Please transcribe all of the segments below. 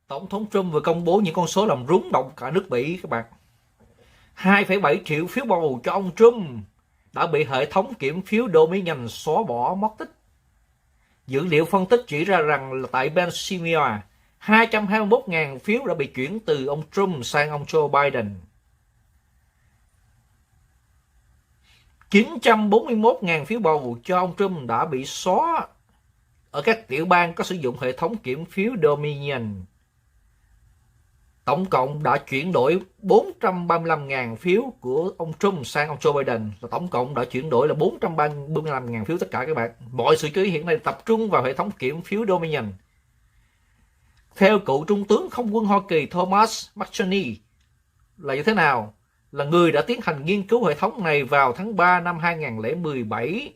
Tổng thống Trump vừa công bố những con số làm rúng động cả nước Mỹ các bạn. 2,7 triệu phiếu bầu cho ông Trump đã bị hệ thống kiểm phiếu Dominion xóa bỏ mất tích. Dữ liệu phân tích chỉ ra rằng là tại Pennsylvania, 221.000 phiếu đã bị chuyển từ ông Trump sang ông Joe Biden. 941.000 phiếu bầu cho ông Trump đã bị xóa ở các tiểu bang có sử dụng hệ thống kiểm phiếu Dominion. Tổng cộng đã chuyển đổi 435.000 phiếu của ông Trump sang ông Joe Biden. Và tổng cộng đã chuyển đổi là 435.000 phiếu tất cả các bạn. Mọi sự chú ý hiện nay tập trung vào hệ thống kiểm phiếu Dominion. Theo cựu Trung tướng Không quân Hoa Kỳ Thomas McChesney là như thế nào? Là người đã tiến hành nghiên cứu hệ thống này vào tháng 3 năm 2017.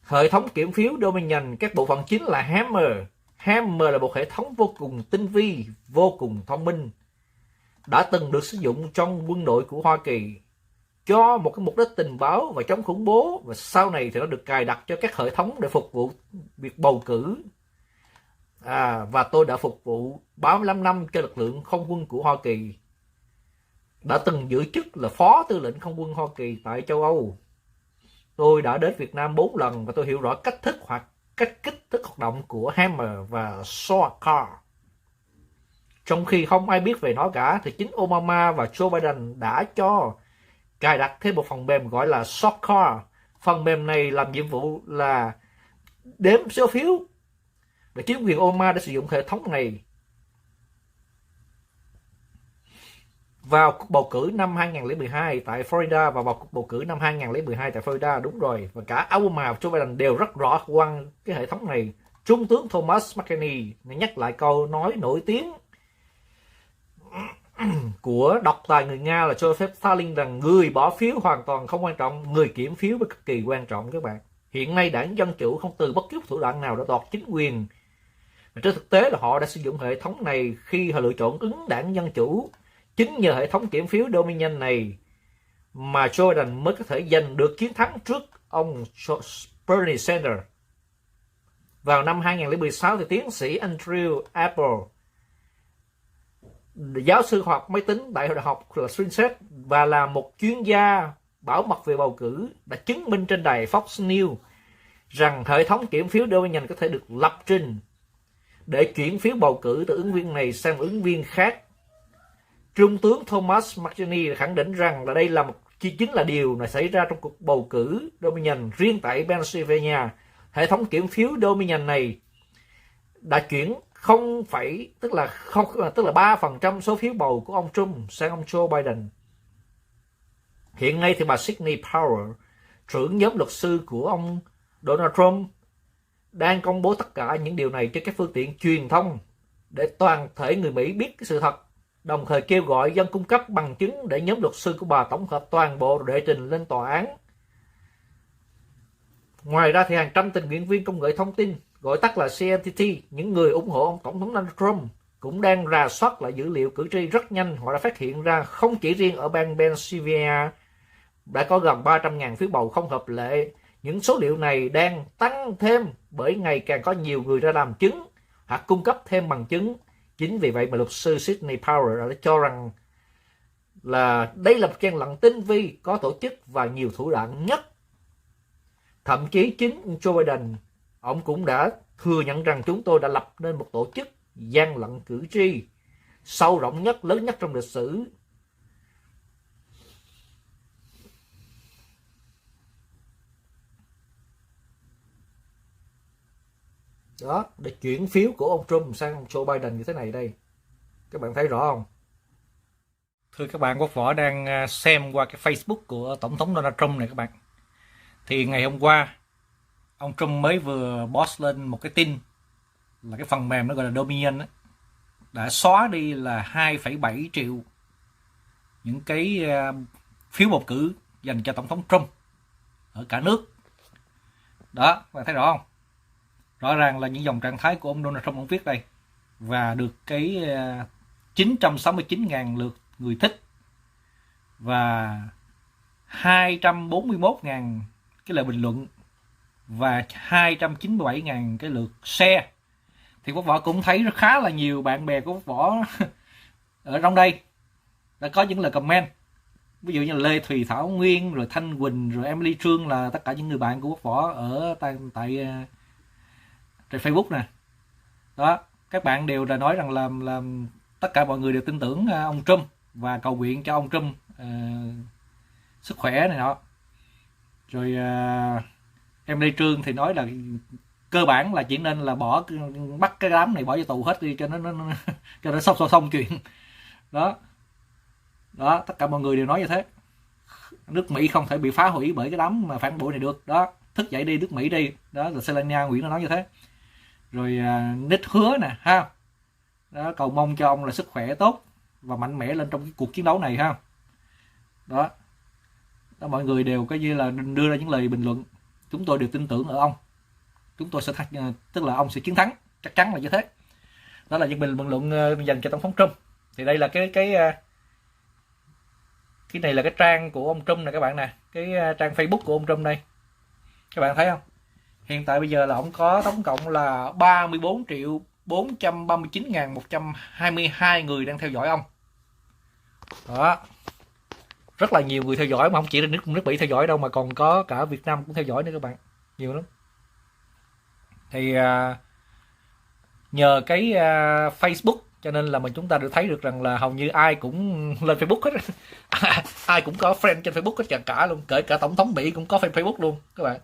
Hệ thống kiểm phiếu Dominion, các bộ phận chính là Hammer. Hammer là một hệ thống vô cùng tinh vi, vô cùng thông minh, đã từng được sử dụng trong quân đội của Hoa Kỳ cho một cái mục đích tình báo và chống khủng bố, và sau này thì nó được cài đặt cho các hệ thống để phục vụ việc bầu cử. Và tôi đã phục vụ 35 năm cho lực lượng không quân của Hoa Kỳ, đã từng giữ chức là phó tư lệnh không quân Hoa Kỳ tại châu Âu. Tôi đã đến Việt Nam 4 lần và tôi hiểu rõ cách thức hoặc cách kích thích hoạt động của Hammer và Sawcar. Trong khi không ai biết về nó cả, thì chính Obama và Joe Biden đã cho cài đặt thêm một phần mềm gọi là Sawcar. Phần mềm này làm nhiệm vụ là đếm số phiếu, và chính quyền Obama đã sử dụng hệ thống này vào cuộc bầu cử năm 2012 tại Florida và vào cuộc bầu cử năm 2012 tại Florida. Đúng rồi, và cả Obama và Joe Biden đều rất rõ quan cái hệ thống này. Trung tướng Thomas McChesney nhắc lại câu nói nổi tiếng của độc tài người Nga là Joseph Stalin rằng người bỏ phiếu hoàn toàn không quan trọng, người kiểm phiếu mới cực kỳ quan trọng các bạn. Hiện nay đảng Dân Chủ không từ bất cứ thủ đoạn nào để đoạt chính quyền. Và trên thực tế là họ đã sử dụng hệ thống này khi họ lựa chọn ứng đảng Dân Chủ. Chính nhờ hệ thống kiểm phiếu Dominion này mà Joe Biden mới có thể giành được chiến thắng trước ông Bernie Sanders. Vào năm 2016 thì tiến sĩ Andrew Apple, giáo sư khoa học máy tính tại đại học Massachusetts và là một chuyên gia bảo mật về bầu cử, đã chứng minh trên đài Fox News rằng hệ thống kiểm phiếu Dominion có thể được lập trình để chuyển phiếu bầu cử từ ứng viên này sang ứng viên khác. Trung tướng Thomas McChesney khẳng định rằng là đây là chính là điều này xảy ra trong cuộc bầu cử Dominion. Riêng tại Pennsylvania, hệ thống kiểm phiếu Dominion này đã chuyển tức là 3% số phiếu bầu của ông Trump sang ông Joe Biden. Hiện nay thì bà Sidney Powell, trưởng nhóm luật sư của ông Donald Trump, đang công bố tất cả những điều này trên các phương tiện truyền thông để toàn thể người Mỹ biết cái sự thật, đồng thời kêu gọi dân cung cấp bằng chứng để nhóm luật sư của bà tổng hợp toàn bộ đệ trình lên tòa án. Ngoài ra thì hàng trăm tình nguyện viên công nghệ thông tin, gọi tắt là CNTT, những người ủng hộ ông tổng thống Donald Trump, cũng đang rà soát lại dữ liệu cử tri rất nhanh. Họ đã phát hiện ra không chỉ riêng ở bang Pennsylvania đã có gần 300.000 phiếu bầu không hợp lệ. Những số liệu này đang tăng thêm bởi ngày càng có nhiều người ra làm chứng hoặc cung cấp thêm bằng chứng. Chính vì vậy mà luật sư Sidney Powell đã cho rằng là đây là một gian lận tinh vi, có tổ chức và nhiều thủ đoạn nhất. Thậm chí chính Joe Biden, ông cũng đã thừa nhận rằng chúng tôi đã lập nên một tổ chức gian lận cử tri sâu rộng nhất, lớn nhất trong lịch sử. Đó, để chuyển phiếu của ông Trump sang ông Joe Biden như thế này đây. Các bạn thấy rõ không? Thưa các bạn, Quốc Võ đang xem qua cái Facebook của Tổng thống Donald Trump này các bạn. Thì ngày hôm qua, ông Trump mới vừa post lên một cái tin là cái phần mềm nó gọi là Dominion ấy, đã xóa đi là 2,7 triệu những cái phiếu bầu cử dành cho Tổng thống Trump ở cả nước. Đó, các bạn thấy rõ không? Rõ ràng là những dòng trạng thái của ông Donald Trump ông viết đây, và được cái 969.000 lượt người thích và 241.000 cái lời bình luận và 297.000 cái lượt share. thì Quốc Võ cũng thấy khá là nhiều bạn bè của Quốc Võ ở trong đây đã có những lời comment, ví dụ như là Lê Thùy Thảo Nguyên, rồi Thanh Quỳnh, rồi Emily Trương, là tất cả những người bạn của Quốc Võ ở tại trên Facebook nè. Đó, các bạn đều là nói rằng là tất cả mọi người đều tin tưởng ông Trump và cầu nguyện cho ông Trump sức khỏe này nọ. Rồi Emily Trương thì nói là cơ bản là chỉ nên là bắt cái đám này bỏ vô tù hết đi cho nó xong chuyện. Đó, tất cả mọi người đều nói như thế. Nước Mỹ không thể bị phá hủy bởi cái đám mà phản bội này được. Đó, thức dậy đi nước Mỹ đi. Đó là Selena Nguyễn nó nói như thế. Rồi Nick hứa nè ha. Đó, cầu mong cho ông là sức khỏe tốt và mạnh mẽ lên trong cái cuộc chiến đấu này ha. Đó, mọi người đều coi như là đưa ra những lời bình luận. Chúng tôi đều tin tưởng ở ông. Chúng tôi sẽ tức là ông sẽ chiến thắng, chắc chắn là như thế. Đó là những bình luận dành cho tổng thống Trump. Thì đây là cái này là cái trang của ông Trump nè các bạn nè, cái trang Facebook của ông Trump đây. Các bạn thấy không? Hiện tại bây giờ là ông có tổng cộng là 34.439.122 người đang theo dõi ông. Đó. Rất là nhiều người theo dõi, mà không chỉ là nước Mỹ theo dõi đâu, mà còn có cả Việt Nam cũng theo dõi nữa các bạn. Nhiều lắm. Thì nhờ cái Facebook cho nên là chúng ta được thấy được rằng là hầu như ai cũng lên Facebook hết. Ai cũng có friend trên Facebook hết cả luôn, kể cả tổng thống Mỹ cũng có Facebook luôn các bạn.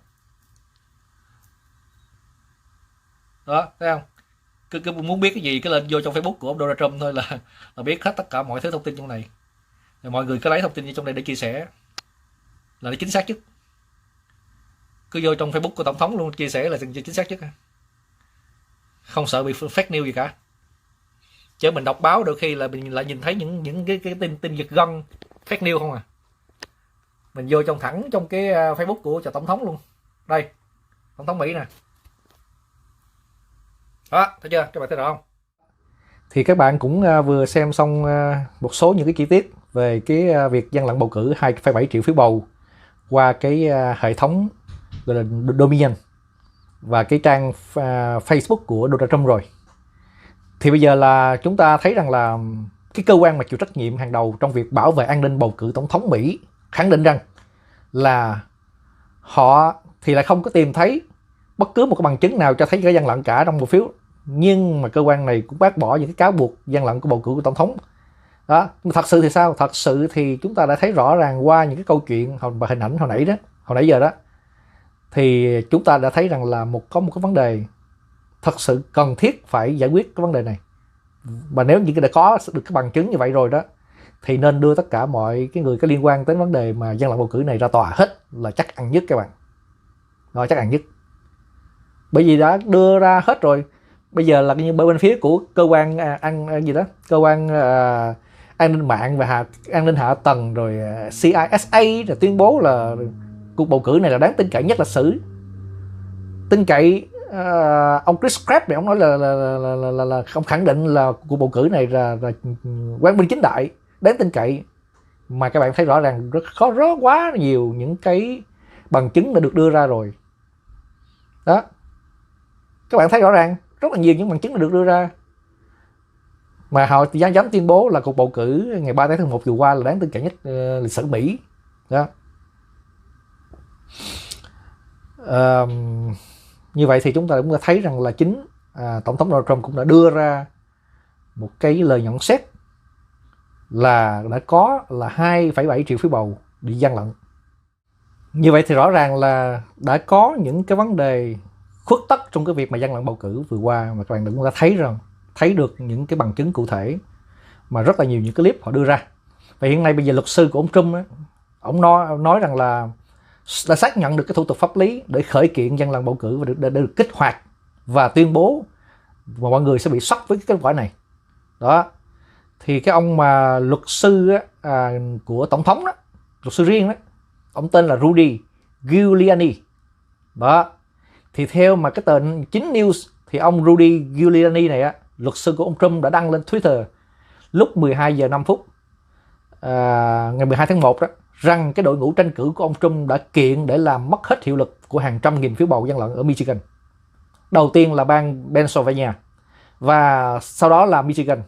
Đó, thấy không? Cứ muốn biết cái gì cứ lên vô trong Facebook của ông Donald Trump thôi là biết hết tất cả mọi thứ thông tin trong này. Rồi mọi người cứ lấy thông tin trong đây để chia sẻ là nó chính xác nhất. Cứ vô trong Facebook của tổng thống luôn chia sẻ là chính xác nhất. Không sợ bị fake news gì cả. Chứ mình đọc báo đôi khi là mình lại nhìn thấy những cái tin giật gân fake news không à. Mình vô thẳng trong cái Facebook của tổng thống luôn. Đây, tổng thống Mỹ nè. Đó, thấy chưa? Các bạn thấy rõ không? Thì các bạn cũng vừa xem xong một số những cái chi tiết về cái việc gian lận bầu cử 2,7 triệu phiếu bầu qua cái hệ thống gọi là Dominion và cái trang Facebook của Donald Trump rồi. Thì bây giờ là chúng ta thấy rằng là cái cơ quan mà chịu trách nhiệm hàng đầu trong việc bảo vệ an ninh bầu cử tổng thống Mỹ khẳng định rằng là họ thì lại không có tìm thấy bất cứ một cái bằng chứng nào cho thấy cái gian lận cả trong bầu phiếu. Nhưng mà cơ quan này cũng bác bỏ những cái cáo buộc gian lận của bầu cử của tổng thống. Đó, nhưng thật sự thì sao? Thật sự thì chúng ta đã thấy rõ ràng qua những cái câu chuyện và hình ảnh hồi nãy giờ đó, thì chúng ta đã thấy rằng là có một cái vấn đề thật sự cần thiết phải giải quyết cái vấn đề này. Và nếu như đã có được cái bằng chứng như vậy rồi đó, thì nên đưa tất cả mọi cái người có liên quan đến vấn đề mà gian lận bầu cử này ra tòa hết là chắc ăn nhất các bạn. Rồi, chắc ăn nhất. Bởi vì đã đưa ra hết rồi. Bây giờ là như bên phía của cơ quan cơ quan an ninh mạng và an ninh hạ tầng rồi CISA là tuyên bố là cuộc bầu cử này là đáng tin cậy nhất lịch sử. Tin cậy. Ông Chris Krebs này ông nói là không khẳng định là cuộc bầu cử này là quang minh chính đại, đáng tin cậy. Mà các bạn thấy rõ ràng rất quá nhiều những cái bằng chứng đã được đưa ra rồi. Đó, các bạn thấy rõ ràng rất là nhiều những bằng chứng đã được đưa ra mà họ dám tuyên bố là cuộc bầu cử ngày 3 tháng 1 vừa qua là đáng tin cậy nhất lịch sử Mỹ. Đó. Như vậy thì chúng ta cũng đã thấy rằng là chính tổng thống Donald Trump cũng đã đưa ra một cái lời nhận xét là đã có là 2,7 triệu phiếu bầu bị gian lận. Như vậy thì rõ ràng là đã có những cái vấn đề khuất tất trong cái việc mà gian lận bầu cử vừa qua, mà các bạn cũng đã thấy được những cái bằng chứng cụ thể mà rất là nhiều những cái clip họ đưa ra. Và hiện nay bây giờ luật sư của ông Trump á, ông nói rằng là đã xác nhận được cái thủ tục pháp lý để khởi kiện gian lận bầu cử và để được kích hoạt và tuyên bố và mọi người sẽ bị sốc với cái kết quả này. Đó. Thì cái ông mà luật sư của tổng thống đó, luật sư riêng đó, ông tên là Rudy Giuliani. Đó. Thì theo mà cái tờ chính news thì ông Rudy Giuliani này á, luật sư của ông Trump đã đăng lên Twitter lúc 12 giờ 5 phút ngày 12 tháng 1 đó, rằng cái đội ngũ tranh cử của ông Trump đã kiện để làm mất hết hiệu lực của hàng trăm nghìn phiếu bầu gian lận ở Michigan. Đầu tiên là bang Pennsylvania, và sau đó là Michigan.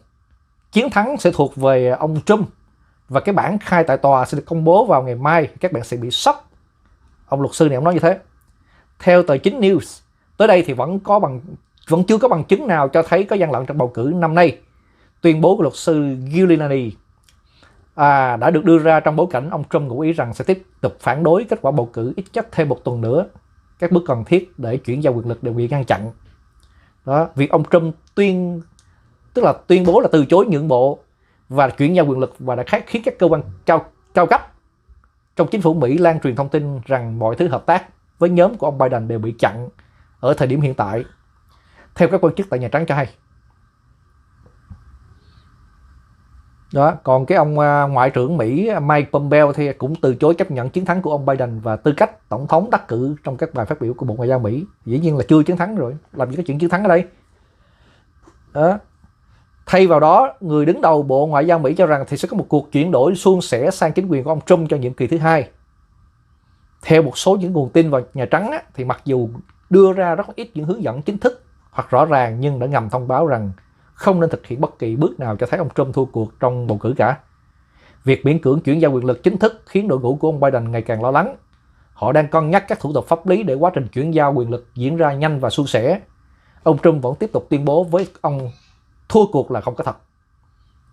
Chiến thắng sẽ thuộc về ông Trump và cái bản khai tại tòa sẽ được công bố vào ngày mai. Các bạn sẽ bị sốc. Ông luật sư này ông nói như thế. Theo tờ Chính News, tới đây thì vẫn chưa có bằng chứng nào cho thấy có gian lận trong bầu cử năm nay. Tuyên bố của luật sư Giuliani đã được đưa ra trong bối cảnh ông Trump ngụ ý rằng sẽ tiếp tục phản đối kết quả bầu cử ít nhất thêm một tuần nữa. Các bước cần thiết để chuyển giao quyền lực đều bị ngăn chặn. Đó, việc ông Trump tuyên bố là từ chối nhượng bộ và chuyển giao quyền lực và đã khiến các cơ quan cao cấp trong chính phủ Mỹ lan truyền thông tin rằng mọi thứ hợp tác với nhóm của ông Biden đều bị chặn ở thời điểm hiện tại, theo các quan chức tại Nhà Trắng cho hay. Đó, còn cái ông Ngoại trưởng Mỹ Mike Pompeo thì cũng từ chối chấp nhận chiến thắng của ông Biden và tư cách tổng thống đắc cử trong các bài phát biểu của Bộ Ngoại giao Mỹ. Dĩ nhiên là chưa chiến thắng rồi, làm gì có chuyện chiến thắng ở đây. Đó. Thay vào đó, người đứng đầu Bộ Ngoại giao Mỹ cho rằng thì sẽ có một cuộc chuyển đổi suôn sẻ sang chính quyền của ông Trump cho nhiệm kỳ thứ hai. Theo một số những nguồn tin vào Nhà Trắng thì mặc dù đưa ra rất ít những hướng dẫn chính thức hoặc rõ ràng, nhưng đã ngầm thông báo rằng không nên thực hiện bất kỳ bước nào cho thấy ông Trump thua cuộc trong bầu cử cả. Việc miễn cưỡng chuyển giao quyền lực chính thức khiến đội ngũ của ông Biden ngày càng lo lắng. Họ đang cân nhắc các thủ tục pháp lý để quá trình chuyển giao quyền lực diễn ra nhanh và suôn sẻ. Ông Trump vẫn tiếp tục tuyên bố với ông thua cuộc là không có thật.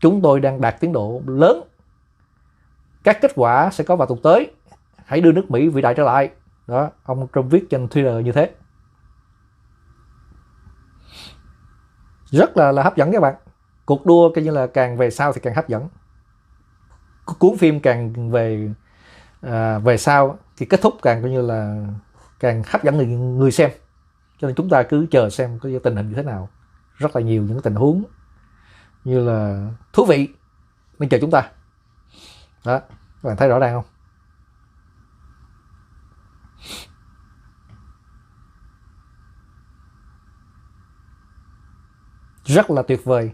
Chúng tôi đang đạt tiến độ lớn. Các kết quả sẽ có vào tuần tới. Hãy đưa nước Mỹ vĩ đại trở lại. Đó, ông Trump viết trên Twitter như thế. Rất là hấp dẫn các bạn. Cuộc đua coi như là càng về sau thì càng hấp dẫn. Cuốn phim càng về sau thì kết thúc càng coi như là càng hấp dẫn người xem. Cho nên chúng ta cứ chờ xem có tình hình như thế nào. Rất là nhiều những tình huống như là thú vị nên chờ chúng ta. Đó, các bạn thấy rõ ràng không? Rất là tuyệt vời.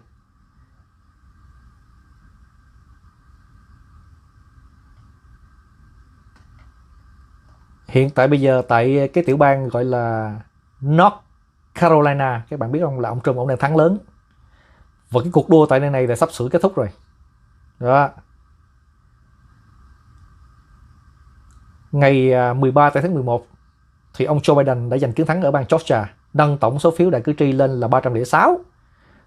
Hiện tại bây giờ tại cái tiểu bang gọi là North Carolina, các bạn biết không, là ông Trump ông đang thắng lớn. Và cái cuộc đua tại nơi này là sắp sửa kết thúc rồi. Đó. Ngày 13 tháng 11 thì ông Joe Biden đã giành chiến thắng ở bang Georgia, nâng tổng số phiếu đại cử tri lên là 306.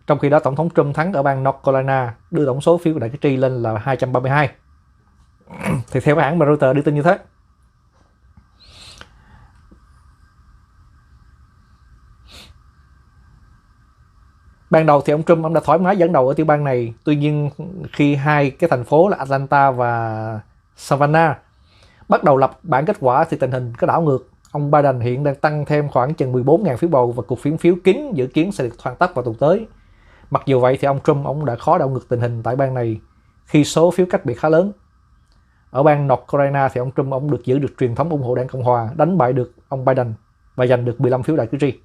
Trong khi đó tổng thống Trump thắng ở bang North Carolina, đưa tổng số phiếu đại cử tri lên là 232. Thì theo hãng Reuters đưa tin như thế. Ban đầu thì ông Trump ông đã thoải mái dẫn đầu ở tiểu bang này. Tuy nhiên khi hai cái thành phố là Atlanta và Savannah bắt đầu lập bảng kết quả thì tình hình có đảo ngược. Ông Biden hiện đang tăng thêm khoảng chừng 14.000 phiếu bầu và cuộc phiếu kín dự kiến sẽ được hoàn tất vào tuần tới. Mặc dù vậy thì ông Trump ông đã khó đảo ngược tình hình tại bang này khi số phiếu cách biệt khá lớn. Ở bang North Carolina thì ông Trump ông được giữ được truyền thống ủng hộ đảng Cộng hòa, đánh bại được ông Biden và giành được 15 phiếu đại cử tri.